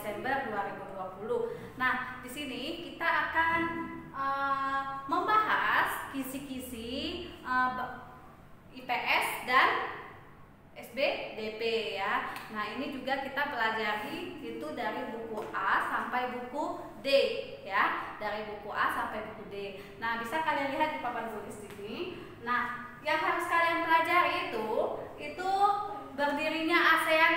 Desember 2020. Nah, di sini kita akan membahas kisi-kisi IPS dan SBDP ya. Nah, ini juga kita pelajari itu dari buku A sampai buku D ya. Dari buku A sampai buku D. Nah, bisa kalian lihat di papan tulis ini. Nah, yang harus kalian pelajari itu berdirinya ASEAN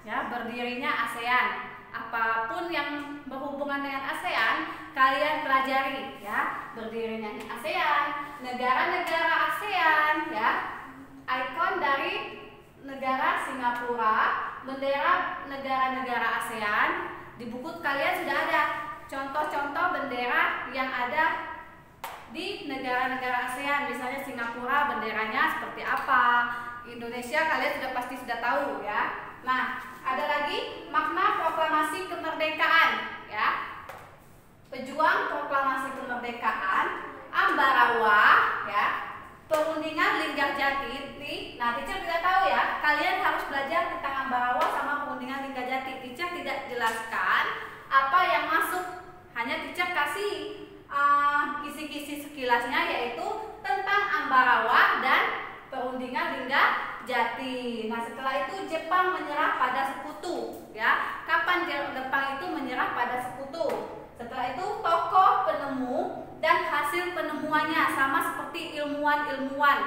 ya, berdirinya ASEAN. Apapun yang berhubungan dengan ASEAN kalian pelajari ya, berdirinya ASEAN, negara-negara ASEAN ya, ikon dari negara Singapura, bendera negara-negara ASEAN. Di buku kalian sudah ada contoh-contoh bendera yang ada di negara-negara ASEAN. Misalnya Singapura benderanya seperti apa, Indonesia kalian sudah tahu ya. Nah, ada lagi makna proklamasi kemerdekaan ya. Pejuang proklamasi kemerdekaan, Ambarawa ya, perundingan Linggarjati. Nah, teacher tidak tahu ya, kalian harus belajar tentang Ambarawa sama perundingan Linggarjati. Teacher tidak jelaskan apa yang masuk, hanya teacher kasih kisi-kisi sekilasnya, yaitu tentang Ambarawa dan perundingan Linggarjati. Nah, setelah itu Jepang menyerah pada Sekutu ya. Kapan Jepang itu menyerah pada Sekutu? Setelah itu tokoh penemu dan hasil penemuannya sama seperti ilmuwan-ilmuwan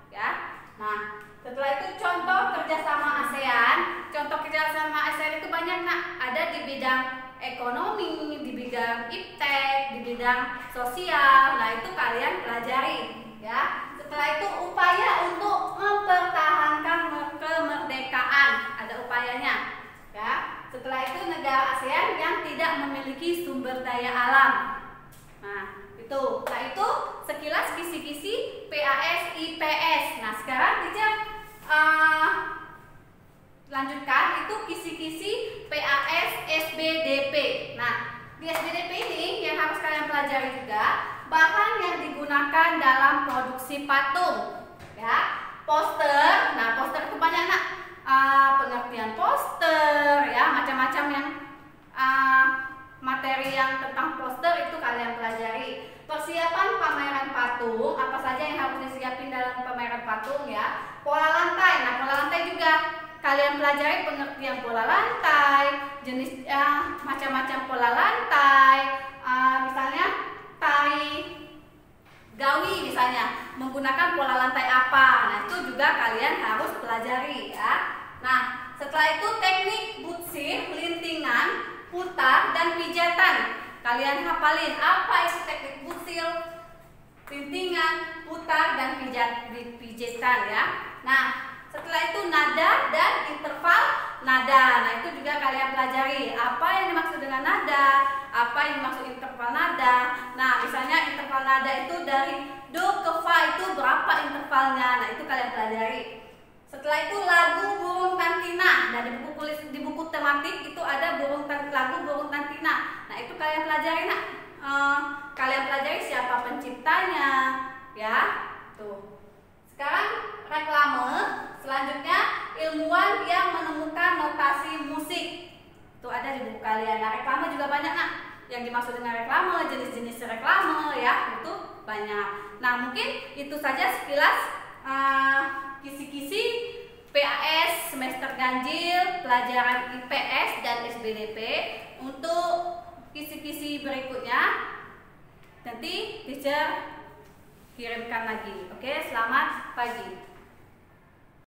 ya. Nah, setelah itu contoh kerjasama ASEAN. Contoh kerjasama ASEAN itu banyak ada di bidang ekonomi, di bidang iptek, di bidang sosial. Nah, itu kalian pelajari ya. Setelah itu upaya untuk mempertahankan kemerdekaan, ada upayanya ya. Setelah itu negara ASEAN yang tidak memiliki sumber daya alam. Nah, itu sekilas kisi-kisi PAS IPS. Nah, sekarang teacher lanjutkan itu kisi-kisi PAS SBDP. Nah, di SBDP ini yang harus kalian pelajari juga bahan yang digunakan dalam produksi patung ya. Poster. Nah, poster itu banyak pengertian poster ya, macam-macam yang materi yang tentang poster itu kalian pelajari. Persiapan pameran patung, apa saja yang harus disiapin dalam pameran patung ya. Pola lantai. Nah, pola lantai juga kalian pelajari pengertian pola lantai, jenis macam-macam pola lantai. Misalnya tari gawi misalnya menggunakan pola lantai apa. Nah, itu juga kalian harus pelajari ya. Nah, setelah itu teknik butsir, lintingan, putar, dan pijatan. Kalian hafalin apa itu teknik butsir, lintingan, putar, dan pijatan ya. Nah, setelah itu nada dan interval nada. Nah, itu juga kalian pelajari apa yang dimaksud dengan nada, apa yang dimaksud interval nada. Nah, misalnya interval nada itu dari do ke fa itu berapa intervalnya. Nah, itu kalian pelajari. Setelah itu lagu burung tantina. Nah, di buku tematik itu ada lagu burung tantina. Nah, itu kalian pelajari kalian pelajari siapa penciptanya ya. Tuh. Sekarang reklame. Selanjutnya ilmuwan yang menemukan notasi musik. Itu ada di buku kalian. Nah, reklame juga banyak yang dimaksud dengan reklame, jenis-jenis reklame ya, itu banyak. Nah, mungkin itu saja sekilas kisi-kisi PAS semester ganjil pelajaran IPS dan SBDP. Untuk kisi-kisi berikutnya nanti teacher kirimkan lagi. Oke, selamat pagi.